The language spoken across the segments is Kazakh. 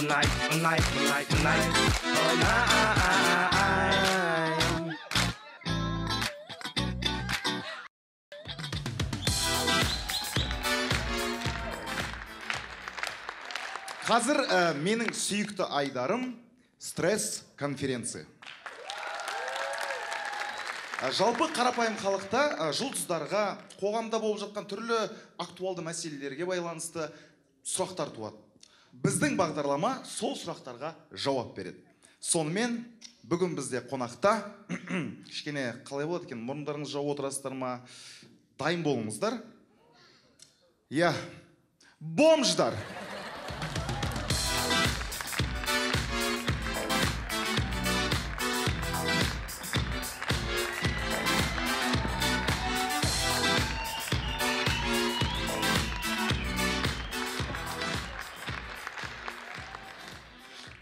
Қазір менің сүйікті айдарым стресс конференция. Жалпы қарапайым халықта жұлдыздарға, қоғамда болып жатқан түрлі актуалды мәселелерге байланысты сұрақтар туады. Біздің бағдарлама сол сұрақтарға жауап береді. Сонымен бүгін бізде қонақта кішкене қалай болады екен, мұрындарыңыз жауып отырасыздар ма? Дайын болыңыздар. Иә, бомждар.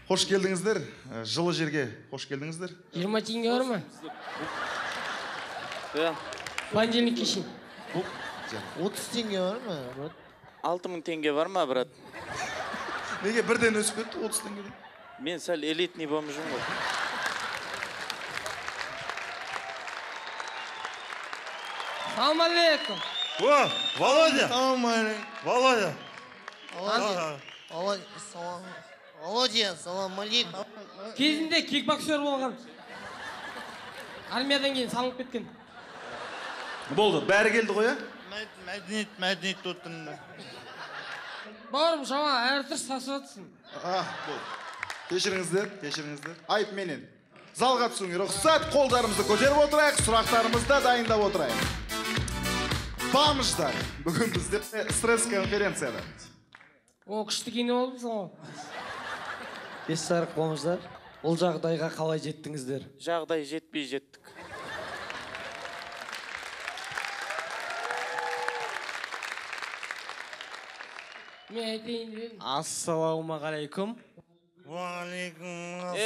Hoş geldinizdir. Жылы жерге hoş geldinizdir. 20 теңге бар ма? Ja. Понедельник кешін. 30 теңге бар ма, брат? 6000 теңге бар ма, брат? Неге бірден өсіп кетті 30 теңге? Мен сәл элитный бомжым ғой. Салам алейкум. О, Володя! Салам алейкум. Володя! Володя, салам алейкум. Кезінде кикбоксер болған. Армиядан кейін салынып кеткен. Болды, бәрі келді ғой, Мәдениет отырында. Бауырым, жама әртүр сасып жатсың. Болды. Кешіріңіздер. Айып менен. Залға түсуіңе рұқсат, қолдарымызды көтеріп отырайық, сұрақтарымызды дайындап отырайық. Бомждар, бүгін бізде стресс конференцияда. О, күшті кино болыпсың ғой. Бес жарық бомждар, бұл жағдайға қалай жеттіңіздер? Жағдай жетпей жеттік. Мен айтайын дедім. Ассалаумағалейкум. Уағалейкум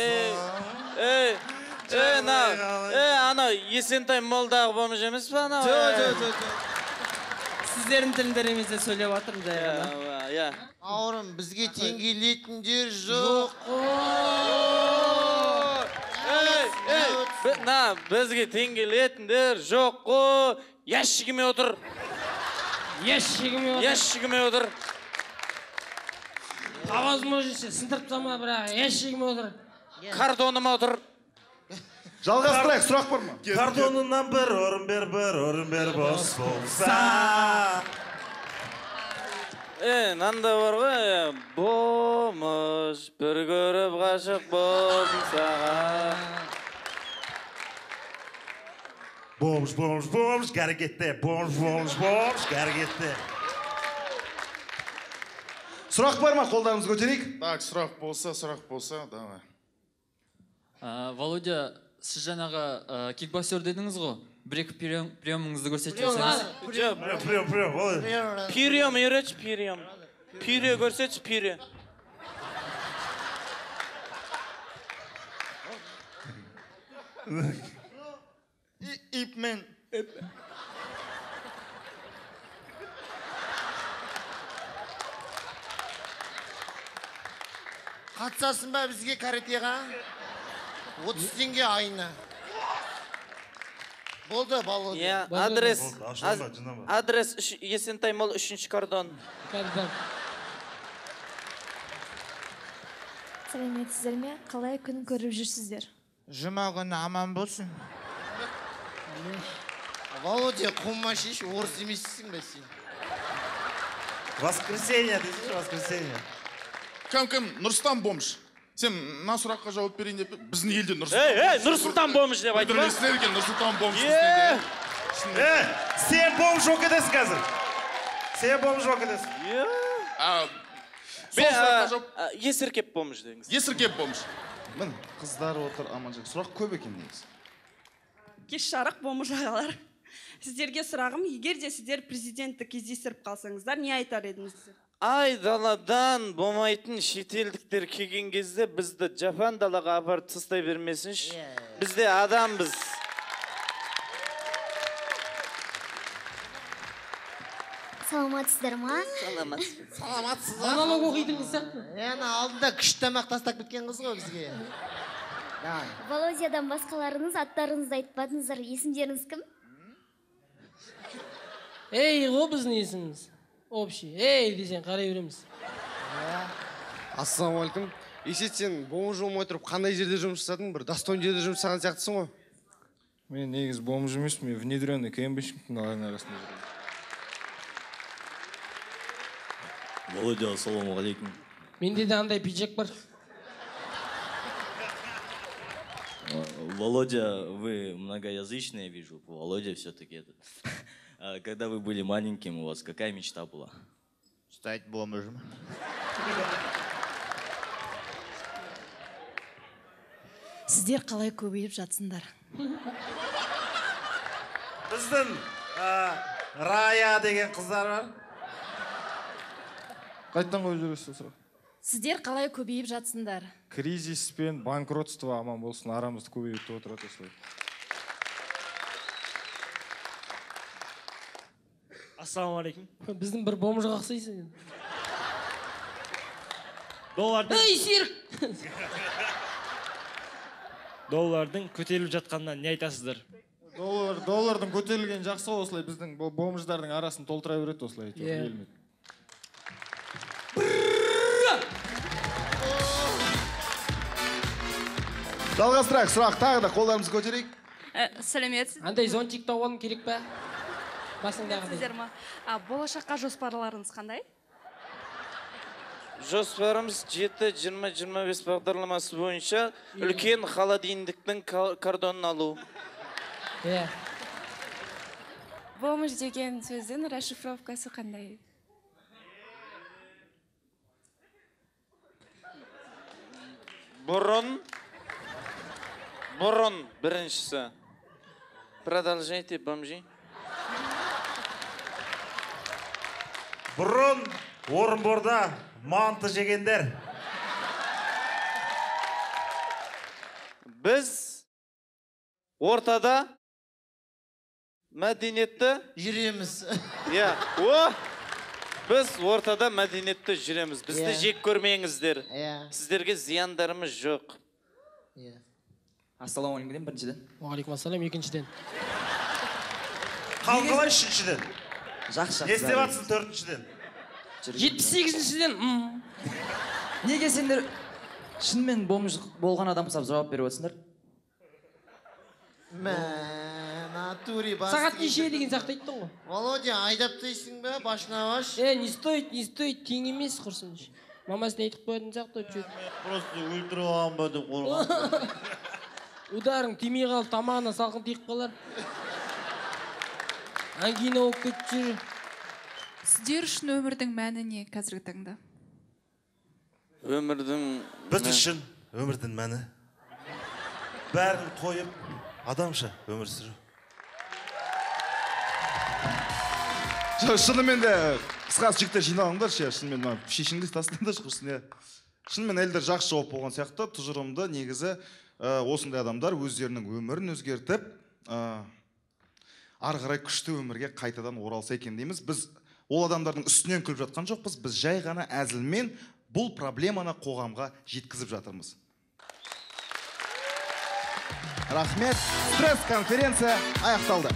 Ана Есентай молдағы бомж емес па ана? Жоқ. Сіздердің тілдеріңізде сөйлеп жатырмын жай ғана. Ауырым, бізге теңгелетіндер жоқ. Бізге теңгелетіндер жоқ қой. Ящигіме отыр. Ящигіме отыр. Қағазыма жесе, сындырып сама, бірақ ящигіме отыр. Картоныма отыр. Жалғастырайық, сұрақ бар ма? Картонынан бір орын бер бос болса. Нанда бар ғой, бомж, бір көріп ғашық болдым саған. Бомж, gotta get there. Бомж, gotta get there. Сұрақ бар ма? Қолдарымызды көтерейік. Так, сұрақ болса, давай. Володя, сіз жаңағы кикбоксер дедіңіз ғой. Бір-екі приемыңызды көрсетіп жүрсеңіз. Прием, Володя. Прием үйретші, прием. Пире көрсетші, пире. Ипмен. Қатысасың ба бізге каратеға? 30 теңге айына. Болды, Володя. Адрес Есентай мол 3-ші кордон. Сәлеметсіздер ме? Қалай күн көріп жүрсіздер? Жұма күні аман болсын. Володя, құмма шеш, орыс емессің бе сен? Воскресенье, десейші, воскресенье. Кім, Нұрсұлтан бомж. Сен мына сұраққа жауап берейін деп, біздің елде Нұрсұлтан. Нұрсұлтан бомж деп айтып ба? Өтірмесінер екен, Нұрсұлтан бомж. Сен бомж жоқ едесің қазір. Сен бомж жоқ едесің. Есіркеп бомж деңіз. Есіркеп бомж. Мін, қыздар отыр, аман жақ. Сұрақ көп екен негіз. Кеш жарық бомж ағалар. Сіздерге сұрағым, егер де сіздер президентті кездестіріп қалсаңыздар, не айтар едіңіздер? Ай даладан болмайтын шетелдіктер келген кезде бізді Жапан далаға апарып тастай бермесінші. Бізде адамбыз. Саламатсыздар ма? Саламатсыз. Монолог оқитын қыз сияқты. Ана алдында күшті тамақ тастап кеткен қыз ғой бізге. Володядан басқаларыңыз аттарыңызды айтпадыңыздар. Есімдеріңіз кім? Ей, ғой біздің есіміміз. Общий. Ей, десең қарай береміз. Ассалаумалейкум. Есет, сен бомж болмай тұрып қандай жерде жұмыс жасадың? Бір достойный жерде жұмыс жасаған сияқтысың ғой. Мен негіз бомж емеспін, мен внедренный КМБшниктің арасында жүрмін. Володя, ассалаумағалейкум. Менде де андай пиджак бар. Володя, вы многоязычный, я вижу. Володя все-таки это. Когда вы были маленьким, у вас какая мечта была? Стать бомжем. Сіздер қалай көбейіп жатсыңдар? Біздің Рая деген қыздар бар. Қайттан қойып жүресіз сұрақ? Сіздер қалай көбейіп жатсыңдар? Кризис пен банкротство аман болсын, арамызды көбейтіп отырады осылай. Ассалаумағалейкум. Біздің бір бомжға ұқсайсың. Ей, Серік! Доллардың көтеріліп жатқанынан не айтасыздар? Доллардың көтерілген жақсы ғой, осылай біздің бомждардың арасын толтыра береді осылай. Жалғастырайық, сұрақ тағы да қолдарымызды көтерейік. Сәлеметсіз. Андай зонтик тауып керек па? Басыңдағыдай. Сіздер ма? Болашаққа жоспарларыңыз қандай? Жоспарымыз 7-20-25 бағдарламасы бойынша үлкен холодильниктің кордонын алу. Бомж деген сөздің расшифровкасы қандай? Бұрын біріншісі. Продолжайте, бомжи. Бұрын Орынборда манты жегендер. Біз ортада мәдениетті жүреміз. Біз ортада мәдениетті жүреміз. Бізді жек көрмеңіздер. Сіздерге зияндарымыз жоқ. Ассалаумағалейкум біріншіден. Уағалейкум ассалам екіншіден. Қалқалай үшіншіден. Жақсы. Не істеп жатсың төртіншіден? 78-шіден. Неге сендер шынымен бомж болған адам сап жауап беріп отырсыңдар? Сағат неше деген сияқты айттың ғой. Володя, айдап дейсің бе, башына баш? Не стоит, тең емес құрсын. Мамасын айтып қойдың сияқты. Просто өлтіріп алған ба деп қорған. Ударың тимей қалып, тамағына салқын тиіп қалар. Ангина болып кетіп жүр. Сіздер үшін өмірдің мәні не қазіргі таңда? Біз үшін өмірдің мәні бәрін қойып, адамша өмір сүру. Шынымен де қысқасы жігіттер жиналыңдар ше, шынымен шешіңді тастаңдар құрсын. Шынымен әлдер жақсы жауап болған сияқты, тұжырымды негізі осындай адамдар өздерінің өмірін өзгертіп, ары қарай күшті өмірге қайтадан оралса екен дейміз. Біз ол адамдардың үстінен күліп жатқан жоқпыз, біз жай ғана әзілмен бұл проблеманы қоғамға жеткізіп жатырмыз. Рахмет, стресс конференция аяқталды.